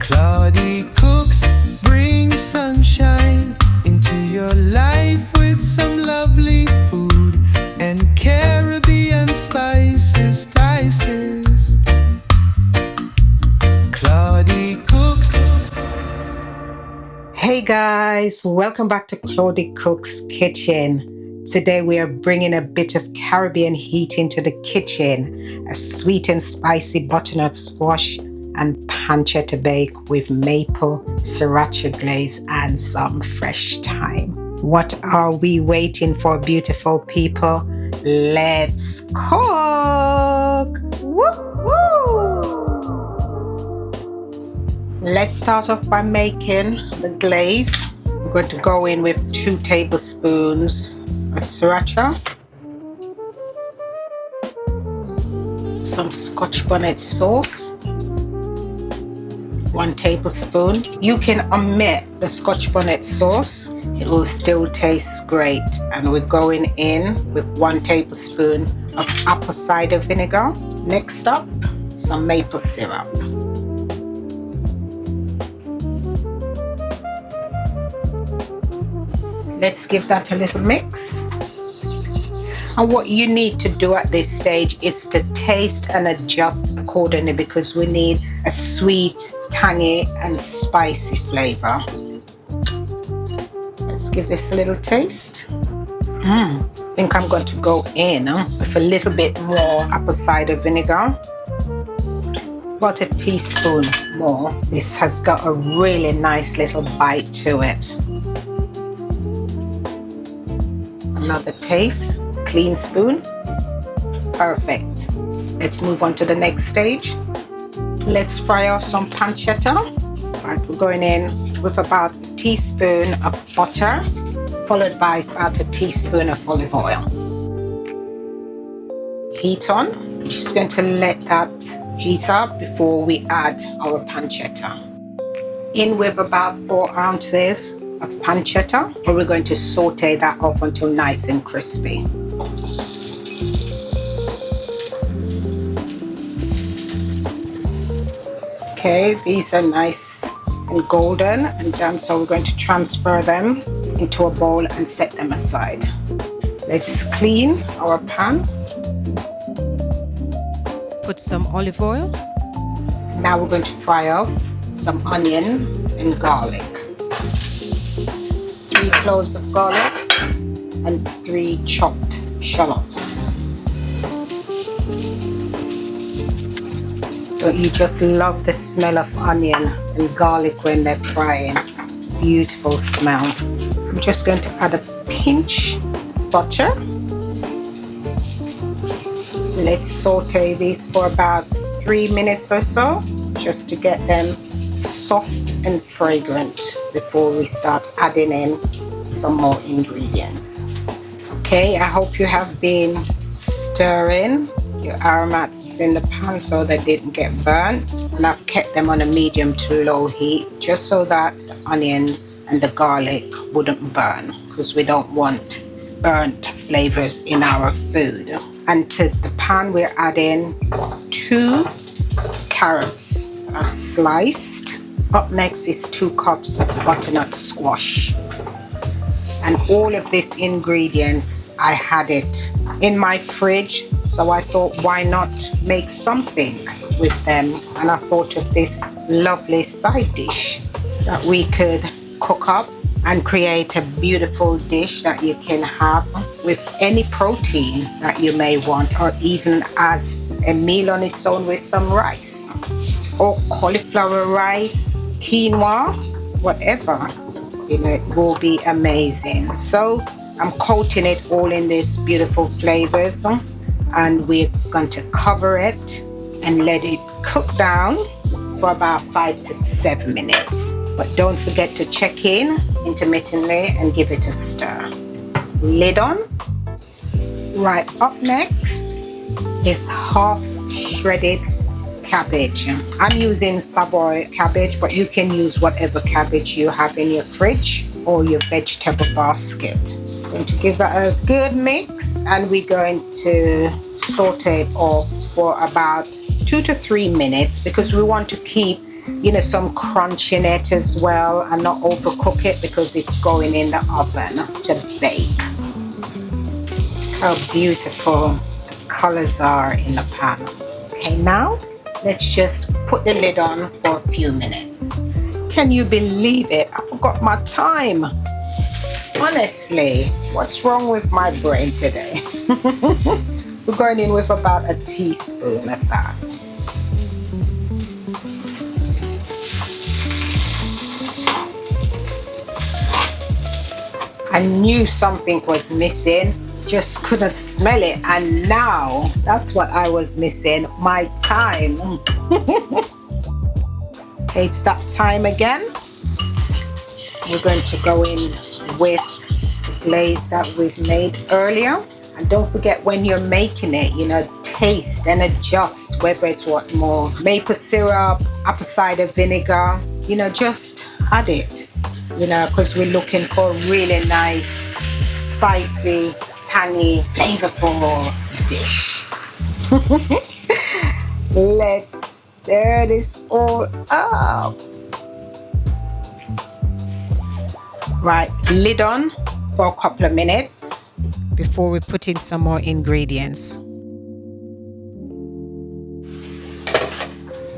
Cloudy cooks bring sunshine into your life with some lovely food and Caribbean spices, spices. Claudie Cooks. Hey guys, welcome back to Claudie Cooks Kitchen. Today we are bringing a bit of Caribbean heat into the kitchen. A sweet and spicy butternut squash and pancetta bake with maple-sriracha glaze and some fresh thyme. What are we waiting for, beautiful people? Let's cook! Woo-hoo! Let's start off by making the glaze. I'm going to go in with 2 tablespoons of sriracha, some Scotch bonnet sauce, 1 tablespoon. You can omit the Scotch bonnet sauce, it will still taste great. And we're going in with 1 tablespoon of apple cider vinegar. Next up, some maple syrup. Let's give that a little mix. And what you need to do at this stage is to taste and adjust accordingly, because we need a sweet, tangy and spicy flavor. Let's give this a little taste. I think I'm going to go in with a little bit more apple cider vinegar. About a teaspoon more. This has got a really nice little bite to it. Another taste, clean spoon. Perfect. Let's move on to the next stage. Let's fry off some pancetta. Right, we're going in with about a teaspoon of butter, followed by about a teaspoon of olive oil. Heat on. I'm just going to let that heat up before we add our pancetta. In with about 4 ounces of pancetta, and we're going to saute that off until nice and crispy. Okay, these are nice and golden and done, so we're going to transfer them into a bowl and set them aside. Let's clean our pan. Put some olive oil. Now we're going to fry up some onion and garlic. 3 cloves of garlic and 3 chopped shallots. Don't you just love the smell of onion and garlic when they're frying? Beautiful smell. I'm just going to add a pinch of butter. Let's saute these for about 3 minutes or so, just to get them soft and fragrant before we start adding in some more ingredients. Okay, I hope you have been stirring your aromats in the pan so they didn't get burnt, and I've kept them on a medium to low heat just so that the onions and the garlic wouldn't burn, because we don't want burnt flavors in our food. And to the pan we're adding 2 carrots that I've sliced. Up next is 2 cups of butternut squash. And all of these ingredients, I had it in my fridge, so I thought, why not make something with them? And I thought of this lovely side dish that we could cook up and create a beautiful dish that you can have with any protein that you may want, or even as a meal on its own with some rice, or cauliflower rice, quinoa, whatever. You know, it will be amazing. So I'm coating it all in these beautiful flavors, and we're going to cover it and let it cook down for about 5 to 7 minutes. But don't forget to check in intermittently and give it a stir. Lid on. Right, up next is half shredded cabbage. I'm using Savoy cabbage, but you can use whatever cabbage you have in your fridge or your vegetable basket. I'm going to give that a good mix, and we're going to saute it off for about 2 to 3 minutes, because we want to keep you know, some crunch in it as well, and not overcook it because it's going in the oven to bake. How beautiful the colors are in the pan. Okay, now let's just put the lid on for a few minutes. Can you believe it? I forgot my time. Honestly, what's wrong with my brain today? We're going in with about a teaspoon of that. I knew something was missing, just couldn't smell it, and now that's what I was missing, my thyme. Okay, it's that time again. We're going to go in with the glaze that we've made earlier. And don't forget, when you're making it, you know, taste and adjust whether it's what more maple syrup, apple cider vinegar, you know, just add it, you know, because we're looking for a really nice, spicy, tangy, flavorful dish. Let's stir this all up. Right, lid on for a couple of minutes before we put in some more ingredients.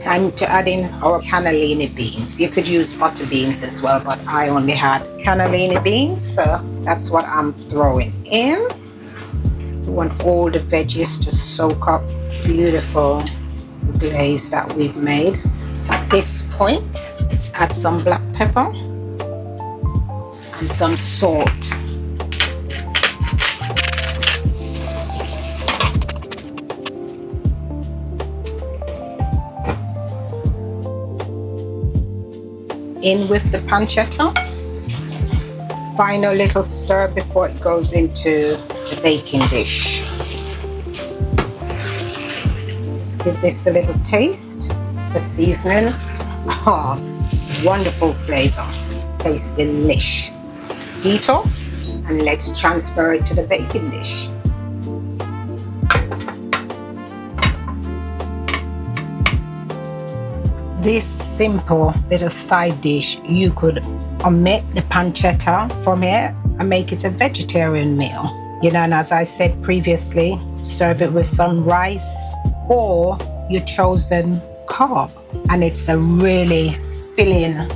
Time to add in our cannellini beans. You could use butter beans as well, but I only had cannellini beans, so that's what I'm throwing in. We want all the veggies to soak up beautiful glaze that we've made. So at this point, let's add some black pepper and some salt. In with the pancetta. Final little stir before it goes into the baking dish. Let's give this a little taste for seasoning. Oh, wonderful flavor. Tastes delish. Heat off and let's transfer it to the baking dish. This simple little side dish, you could omit the pancetta from it and make it a vegetarian meal. You know, and as I said previously, serve it with some rice or your chosen carb. And it's a really filling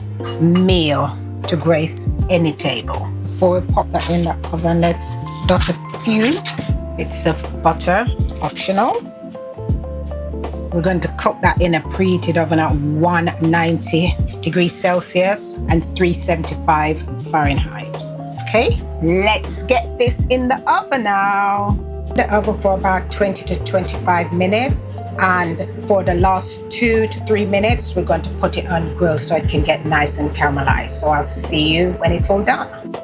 meal to grace any table. Before we pop that in the oven, let's dot a few bits of butter, optional. We're going to cook that in a preheated oven at 190 degrees Celsius and 375 Fahrenheit. Okay, let's get this in the oven now. The oven for about 20 to 25 minutes, and for the last 2 to 3 minutes we're going to put it on grill so it can get nice and caramelized. So I'll see you when it's all done.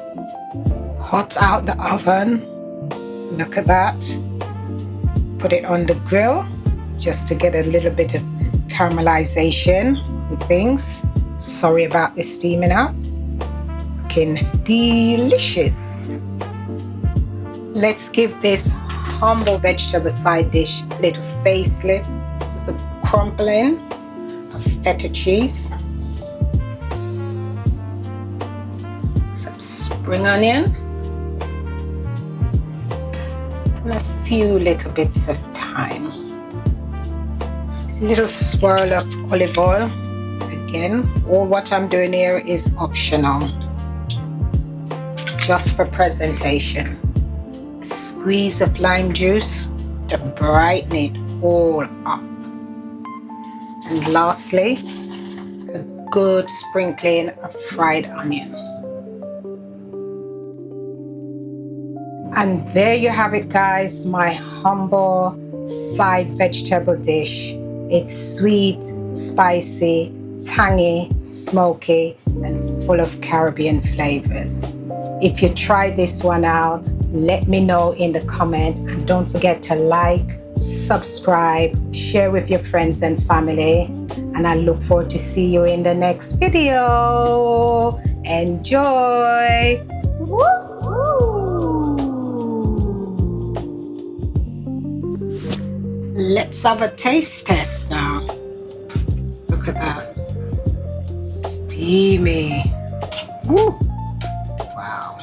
Hot out the oven. Look at that. Put it on the grill just to get a little bit of caramelization and things. Sorry about the steaming out. Looking delicious. Let's give this humble vegetable side dish a little facelift with a crumpling of feta cheese, some spring onion, and a few little bits of thyme. A little swirl of olive oil. Again, all what I'm doing here is optional, just for presentation. A squeeze of lime juice to brighten it all up. And lastly, a good sprinkling of fried onion. And there you have it, guys, my humble side vegetable dish. It's sweet, spicy, tangy, smoky, and full of Caribbean flavors. If you try this one out, let me know in the comment, and don't forget to like, subscribe, share with your friends and family, and I look forward to see you in the next video. Enjoy! Woo-hoo! Let's have a taste test now. Look at that. steamy. Woo! Wow.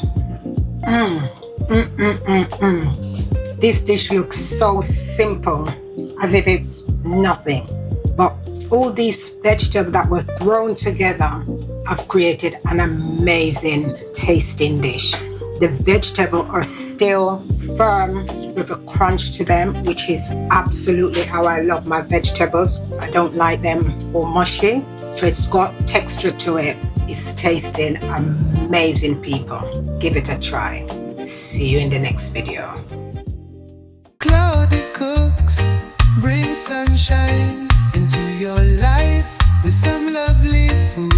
This dish looks so simple, as if it's nothing. But all these vegetables that were thrown together have created an amazing tasting dish. The vegetables are still firm with a crunch to them, which is absolutely how I love my vegetables. I don't like them all mushy, so it's got texture to it. It's tasting amazing, people. Give it a try. See you in the next video. Cloudy cooks, bring sunshine into your life with some lovely food.